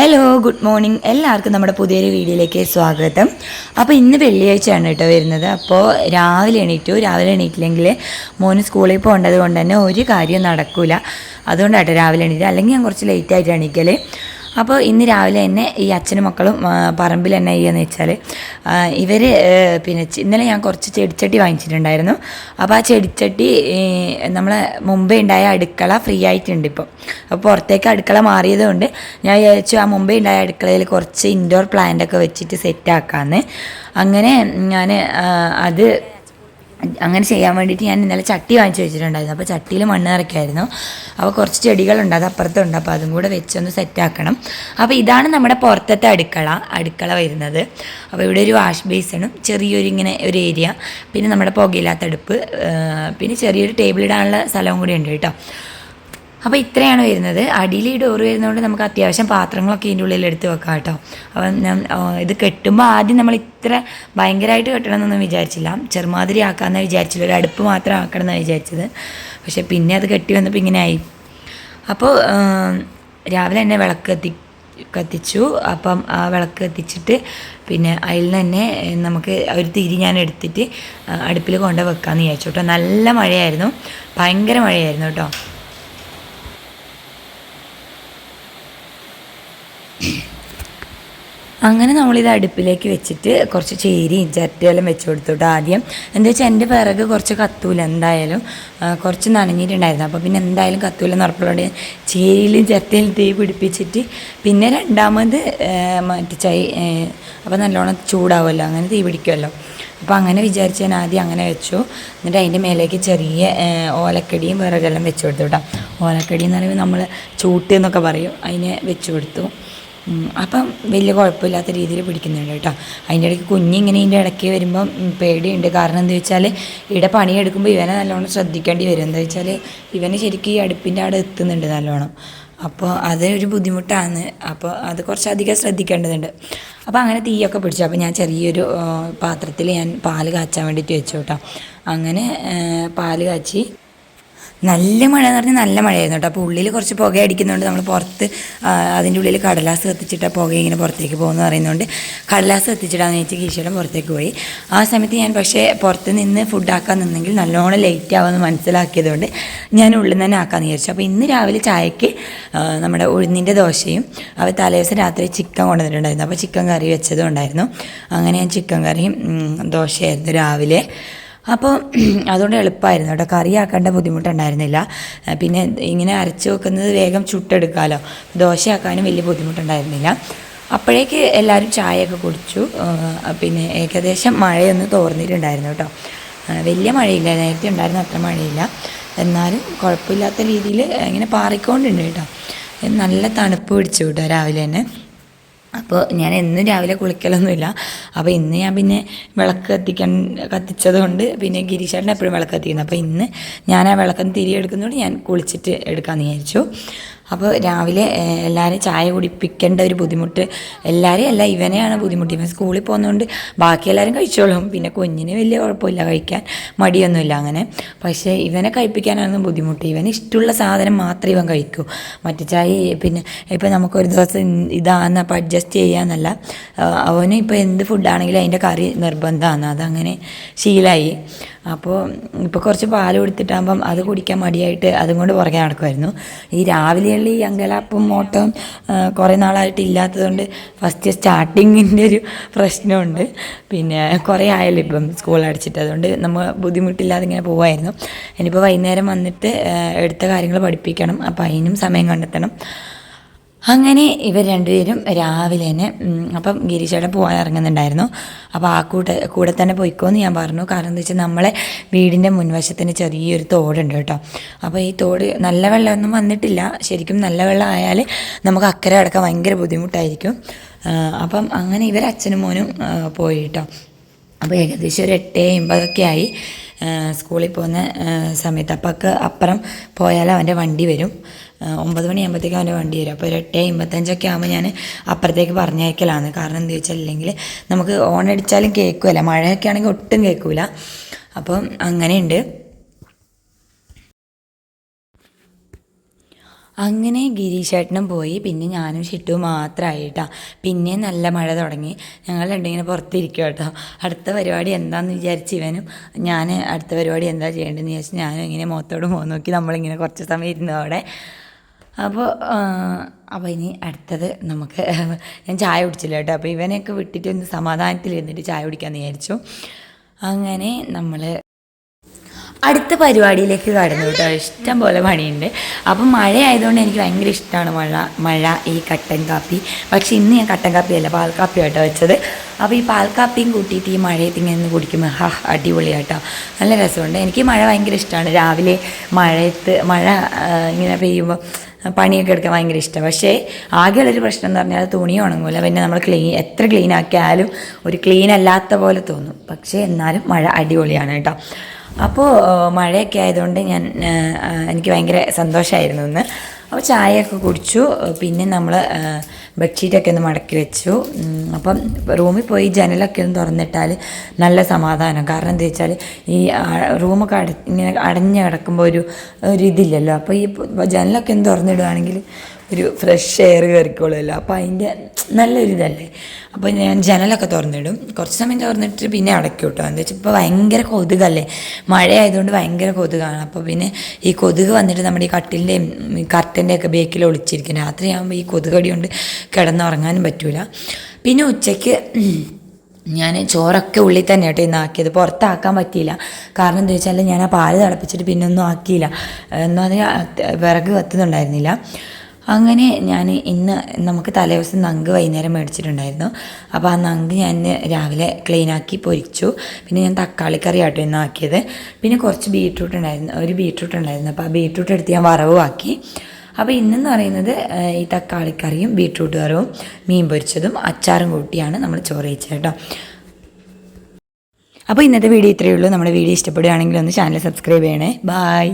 Hello good morning എല്ലാവർക്കും നമ്മുടെ പുതിയൊരു വീഡിയോയിലേക്ക് സ്വാഗതം. അപ്പോൾ ഇന്ന് വെള്ളിയാഴ്ചയാണ് കേട്ടോ വരുന്നത്. അപ്പോൾ രാവിലെ എണീറ്റില്ലെങ്കിൽ മോന് സ്കൂളിൽ പോകേണ്ടത് കൊണ്ട് തന്നെ ഒരു കാര്യം നടക്കില്ല. അതുകൊണ്ടാട്ടോ രാവിലെ എണീറ്റ്, അല്ലെങ്കിൽ ഞാൻ കുറച്ച് ലേറ്റായിട്ട് എണീക്കൽ. അപ്പോൾ ഇന്ന് രാവിലെ തന്നെ ഈ അച്ഛനും മക്കളും പറമ്പിൽ തന്നെ ചെയ്യുകയെന്ന് വെച്ചാൽ ഇവർ പിന്നെ ഇന്നലെ ഞാൻ കുറച്ച് ചെടിച്ചട്ടി വാങ്ങിച്ചിട്ടുണ്ടായിരുന്നു. അപ്പോൾ ആ ചെടിച്ചട്ടി നമ്മളെ മുമ്പേ ഉണ്ടായ അടുക്കള ഫ്രീ ആയിട്ടുണ്ട് ഇപ്പോൾ. അപ്പോൾ പുറത്തേക്ക് അടുക്കള മാറിയത് കൊണ്ട് ഞാൻ വിചാരിച്ചു ആ മുമ്പേ ഉണ്ടായ അടുക്കളയിൽ കുറച്ച് ഇൻഡോർ പ്ലാന്റൊക്കെ വെച്ചിട്ട് സെറ്റാക്കാമെന്ന്. അങ്ങനെ ഞാൻ അത് അങ്ങനെ ചെയ്യാൻ വേണ്ടിയിട്ട് ഞാൻ ഇന്നലെ ചട്ടി വാങ്ങിച്ച് വെച്ചിട്ടുണ്ടായിരുന്നു. അപ്പോൾ ചട്ടിയിൽ മണ്ണ് നിറയ്ക്കായിരുന്നു. അപ്പോൾ കുറച്ച് ചെടികളുണ്ട്, അത് അപ്പുറത്തുണ്ട്. അപ്പോൾ അതും കൂടെ വെച്ചൊന്ന് സെറ്റാക്കണം. അപ്പോൾ ഇതാണ് നമ്മുടെ പുറത്തത്തെ അടുക്കള വരുന്നത്. അപ്പോൾ ഇവിടെ ഒരു വാഷ് ബേസിനും ചെറിയൊരു ഇങ്ങനെ ഒരു ഏരിയ, പിന്നെ നമ്മുടെ പുകയില്ലാത്ത അടുപ്പ്, പിന്നെ ചെറിയൊരു ടേബിൾ ഇടാനുള്ള സ്ഥലവും കൂടി ഉണ്ട് കേട്ടോ. അപ്പോൾ ഇത്രയാണ് വരുന്നത്. അടിയിൽ ഈ ഡോറ് വരുന്നതുകൊണ്ട് നമുക്ക് അത്യാവശ്യം പാത്രങ്ങളൊക്കെ ഇതിൻ്റെ ഉള്ളിൽ എടുത്ത് വെക്കാം കേട്ടോ. അപ്പം ഇത് കെട്ടുമ്പോൾ ആദ്യം നമ്മൾ ഇത്ര ഭയങ്കരമായിട്ട് കെട്ടണമെന്നൊന്നും വിചാരിച്ചില്ല, ചെറുമാതിരി ആക്കാമെന്ന് വിചാരിച്ചില്ല, ഒരു അടുപ്പ് മാത്രം ആക്കണം എന്നാണ് വിചാരിച്ചത്. പക്ഷേ പിന്നെ അത് കെട്ടി വന്നപ്പോൾ ഇങ്ങനെ ആയി. അപ്പോൾ രാവിലെ തന്നെ കത്തിച്ചു. അപ്പം ആ വിളക്ക് കത്തിച്ചിട്ട് പിന്നെ അതിൽ നിന്ന് തന്നെ നമുക്ക് ഒരു തിരി ഞാൻ എടുത്തിട്ട് അടുപ്പിൽ കൊണ്ട് വെക്കാമെന്ന് വിചാരിച്ചു കേട്ടോ. നല്ല മഴയായിരുന്നു, ഭയങ്കര മഴയായിരുന്നു കേട്ടോ. അങ്ങനെ നമ്മളിത് അടുപ്പിലേക്ക് വെച്ചിട്ട് കുറച്ച് ചേരിയും ചിരട്ടയെല്ലാം വെച്ച് കൊടുത്തു കേട്ടോ. ആദ്യം എന്താ വെച്ചാൽ എൻ്റെ വിറക് കുറച്ച് കത്തൂല, എന്തായാലും കുറച്ച് നനഞ്ഞിട്ടുണ്ടായിരുന്നു. അപ്പോൾ പിന്നെ എന്തായാലും കത്തൂലെന്ന് ഉറപ്പുള്ളതുകൊണ്ട് ചേരിയിലും ചിരട്ടയിലും തീ പിടിപ്പിച്ചിട്ട് പിന്നെ രണ്ടാമത് അപ്പോൾ നല്ലോണം ചൂടാവുമല്ലോ, അങ്ങനെ തീ പിടിക്കുമല്ലോ. അപ്പോൾ അങ്ങനെ വിചാരിച്ച് ഞാൻ ആദ്യം അങ്ങനെ വെച്ചു. എന്നിട്ട് അതിൻ്റെ മേലേക്ക് ചെറിയ ഓലക്കടിയും വിറകെല്ലാം വെച്ച് കൊടുത്തു കേട്ടോ. ഓലക്കടി എന്ന് പറയുമ്പോൾ നമ്മൾ ചൂട്ട് എന്നൊക്കെ പറയും, അതിനെ വെച്ച് കൊടുത്തു. അപ്പം വലിയ കുഴപ്പമില്ലാത്ത രീതിയിൽ പിടിക്കുന്നുണ്ട് കേട്ടോ. അതിൻ്റെ ഇടയ്ക്ക് കുഞ്ഞിങ്ങനെ ഇതിൻ്റെ ഇടയ്ക്ക് വരുമ്പം പേടിയുണ്ട്. കാരണം എന്താ വെച്ചാൽ ഇവിടെ പണിയെടുക്കുമ്പോൾ ഇവനെ നല്ലോണം ശ്രദ്ധിക്കേണ്ടി വരും. എന്താ വെച്ചാൽ ഇവന് ശരിക്കും ഈ അടുപ്പിൻ്റെ അവിടെ എത്തുന്നുണ്ട് നല്ലോണം. അപ്പോൾ അതൊരു ബുദ്ധിമുട്ടാണ്. അപ്പോൾ അത് കുറച്ചധികം ശ്രദ്ധിക്കേണ്ടതുണ്ട്. അപ്പോൾ അങ്ങനെ തീയൊക്കെ പിടിച്ചു. അപ്പോൾ ഞാൻ ചെറിയൊരു പാത്രത്തിൽ ഞാൻ പാല് കാച്ചാൻ വേണ്ടിയിട്ട് വെച്ചു കേട്ടോ. അങ്ങനെ പാല് കാച്ചി. നല്ല മഴ എന്ന് പറഞ്ഞാൽ നല്ല മഴയായിരുന്നു കേട്ടോ. അപ്പോൾ ഉള്ളിൽ കുറച്ച് പുക അടിക്കുന്നതുകൊണ്ട് നമ്മൾ പുറത്ത് അതിൻ്റെ ഉള്ളിൽ കടലാസ് കത്തിച്ചിട്ട് പുക ഇങ്ങനെ പുറത്തേക്ക് പോകുമെന്ന് പറയുന്നതുകൊണ്ട് കടലാസ് കത്തിച്ചിട്ടാന്ന് വെച്ച് കീശയുടെ പുറത്തേക്ക് പോയി. ആ സമയത്ത് ഞാൻ പക്ഷേ പുറത്ത് നിന്ന് ഫുഡ് ആക്കാൻ നിന്നെങ്കിൽ നല്ലോണം ലേറ്റ് ആവുമെന്ന് മനസ്സിലാക്കിയതുകൊണ്ട് ഞാൻ ഉള്ളിൽ നിന്ന് തന്നെ ആക്കാമെന്ന് വിചാരിച്ചു. അപ്പോൾ ഇന്ന് രാവിലെ ചായക്ക് നമ്മുടെ ഉഴുന്നിൻ്റെ ദോശയും അവർ തലേദിവസം രാത്രി ചിക്കൻ കൊണ്ടുവന്നിട്ടുണ്ടായിരുന്നു. അപ്പോൾ ചിക്കൻ കറി വെച്ചതും ഉണ്ടായിരുന്നു. അങ്ങനെ ഞാൻ ചിക്കൻ കറിയും ദോശയായിരുന്നു രാവിലെ. അപ്പോൾ അതുകൊണ്ട് എളുപ്പമായിരുന്നു കേട്ടോ, കറിയാക്കേണ്ട ബുദ്ധിമുട്ടുണ്ടായിരുന്നില്ല. പിന്നെ ഇങ്ങനെ അരച്ച് വെക്കുന്നത് വേഗം ചുട്ടെടുക്കാമല്ലോ, ദോശയാക്കാനും വലിയ ബുദ്ധിമുട്ടുണ്ടായിരുന്നില്ല. അപ്പോഴേക്ക് എല്ലാവരും ചായയൊക്കെ കുടിച്ചു. പിന്നെ ഏകദേശം മഴയൊന്ന് തോർന്നിട്ടുണ്ടായിരുന്നു കേട്ടോ. വലിയ മഴയില്ല, നേരത്തെ ഉണ്ടായിരുന്ന അത്ര മഴയില്ല, എന്നാലും കുഴപ്പമില്ലാത്ത രീതിയിൽ ഇങ്ങനെ പാറിക്കൊണ്ടുണ്ട് കേട്ടോ. നല്ല തണുപ്പ് പിടിച്ചു കേട്ടോ രാവിലെ തന്നെ. അപ്പോൾ ഞാൻ എന്നും രാവിലെ കുളിക്കലൊന്നുമില്ല. അപ്പോൾ ഇന്ന് ഞാൻ പിന്നെ വിളക്ക് കത്തിച്ചത് കൊണ്ട് പിന്നെ ഗിരീഷേട്ടൻ എപ്പോഴും വിളക്ക് കത്തിക്കുന്നത്. അപ്പോൾ ഇന്ന് ഞാൻ ആ വിളക്കൊന്ന് തിരിയെടുക്കുന്നതുകൊണ്ട് ഞാൻ കുളിച്ചിട്ട് എടുക്കാമെന്ന് വിചാരിച്ചു. അപ്പോൾ രാവിലെ എല്ലാവരും ചായ കുടിപ്പിക്കേണ്ട ഒരു ബുദ്ധിമുട്ട്, എല്ലാവരെയും അല്ല ഇവനെയാണ് ബുദ്ധിമുട്ട്. ഇവൻ സ്കൂളിൽ പോകുന്നതുകൊണ്ട് ബാക്കി എല്ലാവരും കഴിച്ചോളും. പിന്നെ കുഞ്ഞിന് വലിയ കുഴപ്പമില്ല, കഴിക്കാൻ മടിയൊന്നുമില്ല അങ്ങനെ. പക്ഷേ ഇവനെ കഴിപ്പിക്കാനാണ് ബുദ്ധിമുട്ട്. ഇവന് ഇഷ്ടമുള്ള സാധനം മാത്രമേ ഇവൻ കഴിക്കൂ. മറ്റു ചായ പിന്നെ ഇപ്പോൾ നമുക്കൊരു ദിവസം ഇതാണെന്ന് അപ്പോൾ അഡ്ജസ്റ്റ് ചെയ്യാമെന്നല്ല, അവന് ഇപ്പോൾ എന്ത് ഫുഡാണെങ്കിലും അതിൻ്റെ കറി നിർബന്ധമാണ്, അതങ്ങനെ ശീലമായി. അപ്പോൾ ഇപ്പോൾ കുറച്ച് പാൽ കൊടുത്തിട്ടാകുമ്പം അത് കുടിക്കാൻ മടിയായിട്ട് അതും കൊണ്ട് പുറകെ നടക്കുമായിരുന്നു. ഈ രാവിലെയുള്ള ഈ അങ്കലാപ്പും ഓട്ടവും കുറേ നാളായിട്ട് ഇല്ലാത്തതുകൊണ്ട് ഫസ്റ്റ് സ്റ്റാർട്ടിങ്ങിൻ്റെ ഒരു പ്രശ്നമുണ്ട്. പിന്നെ കുറേ ആയല്ലോ ഇപ്പം സ്കൂൾ അടച്ചിട്ട്, അതുകൊണ്ട് നമ്മൾ ബുദ്ധിമുട്ടില്ലാതെ ഇങ്ങനെ പോവായിരുന്നു. ഇനിയിപ്പോൾ വൈകുന്നേരം വന്നിട്ട് എടുത്ത കാര്യങ്ങൾ പഠിപ്പിക്കണം, അപ്പോൾ അതിനും സമയം കണ്ടെത്തണം. അങ്ങനെ ഇവർ രണ്ടുപേരും രാവിലെ തന്നെ അപ്പം ഗിരീഷേട്ടൻ പോകാൻ ഇറങ്ങുന്നുണ്ടായിരുന്നു. അപ്പോൾ ആ കൂടെ തന്നെ പോയിക്കോന്ന് ഞാൻ പറഞ്ഞു. കാരണം എന്താ വെച്ചാൽ നമ്മളെ വീടിൻ്റെ മുൻവശത്തിന് ചെറിയൊരു തോടുണ്ട് കേട്ടോ. അപ്പോൾ ഈ തോട് നല്ല വെള്ളമൊന്നും വന്നിട്ടില്ല, ശരിക്കും നല്ല വെള്ളം ആയാൽ നമുക്ക് അക്കരെ കിടക്കാൻ ഭയങ്കര ബുദ്ധിമുട്ടായിരിക്കും. അപ്പം അങ്ങനെ ഇവർ അച്ഛനും മോനും പോയി കേട്ടോ. അപ്പോൾ ഏകദേശം ഒരു 8:50 ആയി സ്കൂളിൽ പോകുന്ന സമയത്ത്. അപ്പോൾ അപ്പുറം പോയാൽ അവൻ്റെ വണ്ടി വരും, 9 മണിയാകുമ്പോഴത്തേക്കും അവൻ്റെ വണ്ടി വരും. അപ്പോൾ ഒരു 8:55 ആകുമ്പോൾ ഞാൻ അപ്പുറത്തേക്ക് പറഞ്ഞയക്കലാണ്. കാരണം എന്താ വെച്ചാൽ ഇല്ലെങ്കിൽ നമുക്ക് ഓൺ അടിച്ചാലും കേൾക്കില്ല, മഴയൊക്കെ ആണെങ്കിൽ ഒട്ടും കേൾക്കില്ല. അപ്പം അങ്ങനെയുണ്ട്. അങ്ങനെ ഗിരീഷേട്ടനും പോയി. പിന്നെ ഞാനും ഷിട്ടുവും മാത്രമായിട്ടാ. പിന്നെ നല്ല മഴ തുടങ്ങി. ഞങ്ങൾ രണ്ടിങ്ങനെ പുറത്തിരിക്കും കേട്ടോ. അടുത്ത പരിപാടി എന്താണെന്ന് വിചാരിച്ച് ഇവനും ഞാൻ അടുത്ത പരിപാടി എന്താ ചെയ്യേണ്ടതെന്ന് വിചാരിച്ച് ഞാനും ഇങ്ങനെ മുഖത്തോട് മുഖം നോക്കി നമ്മളിങ്ങനെ കുറച്ച് സമയം ഇരുന്നു അവിടെ. അപ്പോൾ ഇനി അടുത്തത് നമുക്ക് ഞാൻ ചായ കുടിച്ചില്ല കേട്ടോ. അപ്പോൾ ഇവനെയൊക്കെ വിട്ടിട്ട് ഒന്ന് സമാധാനത്തിൽ ഇരുന്നിട്ട് ചായ കുടിക്കാമെന്ന് വിചാരിച്ചു. അങ്ങനെ നമ്മൾ അടുത്ത പരിപാടിയിലേക്ക് കടന്നു കേട്ടോ. ഇഷ്ടം പോലെ പണിയുണ്ട്. അപ്പം മഴ ആയതുകൊണ്ട് എനിക്ക് ഭയങ്കര ഇഷ്ടമാണ് മഴ ഈ കട്ടൻ കാപ്പി. പക്ഷേ ഇന്ന് ഞാൻ കട്ടൻ കാപ്പിയല്ല പാൽക്കാപ്പി കേട്ടോ വെച്ചത്. അപ്പോൾ ഈ പാൽക്കാപ്പിയും കൂട്ടിയിട്ട് ഈ മഴയത്ത് ഇങ്ങനെ കുടിക്കുമ്പോൾ അടിപൊളിയാട്ടോ, നല്ല രസമുണ്ട്. എനിക്ക് മഴ ഭയങ്കര ഇഷ്ടമാണ്. രാവിലെ മഴ ഇങ്ങനെ പെയ്യുമ്പോൾ പണിയൊക്കെ എടുക്കാൻ ഭയങ്കര ഇഷ്ടമാണ്. പക്ഷേ ആകെയുള്ളൊരു പ്രശ്നം എന്ന് പറഞ്ഞാൽ തുണി ഉണങ്ങില്ല. പിന്നെ നമ്മൾ എത്ര ക്ലീൻ ആക്കിയാലും ഒരു ക്ലീൻ അല്ലാത്ത പോലെ തോന്നും. പക്ഷേ എന്നാലും മഴ അടിപൊളിയാണ് കേട്ടോ. അപ്പോൾ മഴയൊക്കെ ആയതുകൊണ്ട് എനിക്ക് ഭയങ്കര സന്തോഷമായിരുന്നു ഇന്ന്. അപ്പോൾ ചായയൊക്കെ കുടിച്ചു. പിന്നെ നമ്മൾ ബെഡ്ഷീറ്റൊക്കെ ഒന്ന് മടക്കി വെച്ചു. അപ്പം റൂമിൽ പോയി ജനലൊക്കെ ഒന്ന് തുറന്നിട്ടാൽ നല്ല സമാധാനം. കാരണം എന്താ വെച്ചാൽ ഈ റൂമൊക്കെ ഇങ്ങനെ അടഞ്ഞ് കിടക്കുമ്പോൾ ഒരു ഇതില്ലല്ലോ. അപ്പോൾ ഈ ജനലൊക്കെ ഒന്ന് തുറന്നിടുകയാണെങ്കിൽ ഒരു ഫ്രഷ് എയർ കയറിക്കോളുമല്ലോ. അപ്പോൾ അതിൻ്റെ നല്ലൊരിതല്ലേ. അപ്പോൾ ഞാൻ ജനലൊക്കെ തുറന്നിടും. കുറച്ച് സമയം തുറന്നിട്ട് പിന്നെ അടയ്ക്കും കേട്ടോ. എന്താ വെച്ചാൽ ഇപ്പോൾ ഭയങ്കര കൊതുകല്ലേ, മഴയായതുകൊണ്ട് ഭയങ്കര കൊതുകാണ്. അപ്പോൾ പിന്നെ ഈ കൊതുക് വന്നിട്ട് നമ്മുടെ ഈ കട്ടിലിൻ്റെയും കർട്ടൻ്റെയൊക്കെ ബേക്കിൽ ഒളിച്ചിരിക്കും. രാത്രിയാകുമ്പോൾ ഈ കൊതുകടി കൊണ്ട് കിടന്നുറങ്ങാനും പറ്റില്ല. പിന്നെ ഉച്ചയ്ക്ക് ഞാൻ ചോറൊക്കെ ഉള്ളിൽ തന്നെ കേട്ടോ ഇന്ന് ആക്കിയത്. പുറത്താക്കാൻ പറ്റിയില്ല. കാരണം എന്താ വെച്ചാൽ ഞാൻ ആ പാല് തിളപ്പിച്ചിട്ട് പിന്നെ ഒന്നും ആക്കിയില്ല. എന്നാൽ വിറക് കത്തുന്നുണ്ടായിരുന്നില്ല. അങ്ങനെ ഞാൻ ഇന്ന് നമുക്ക് തലേദിവസം നങ്ക് വൈകുന്നേരം മേടിച്ചിട്ടുണ്ടായിരുന്നു. അപ്പോൾ ആ നങ്ക് ഞാൻ രാവിലെ ക്ലീനാക്കി പൊരിച്ചു. പിന്നെ ഞാൻ തക്കാളിക്കറി ആട്ടോ ഇന്ന് ആക്കിയത്. പിന്നെ കുറച്ച് ബീട്രൂട്ട് ഉണ്ടായിരുന്നു. അപ്പോൾ ആ ബീട്രൂട്ട് എടുത്ത് ഞാൻ വറവും ആക്കി. അപ്പോൾ ഇന്നെന്ന് പറയുന്നത് ഈ തക്കാളിക്കറിയും ബീട്രൂട്ട് വറവും മീൻ പൊരിച്ചതും അച്ചാറും കൂട്ടിയാണ് നമ്മൾ ചോറ് കഴിച്ചത് കേട്ടോ. അപ്പോൾ ഇന്നത്തെ വീഡിയോ ഇത്രയേ ഉള്ളൂ. നമ്മുടെ വീഡിയോ ഇഷ്ടപ്പെടുകയാണെങ്കിൽ ഒന്ന് ചാനൽ സബ്സ്ക്രൈബ് ചെയ്യണേ. ബായ്.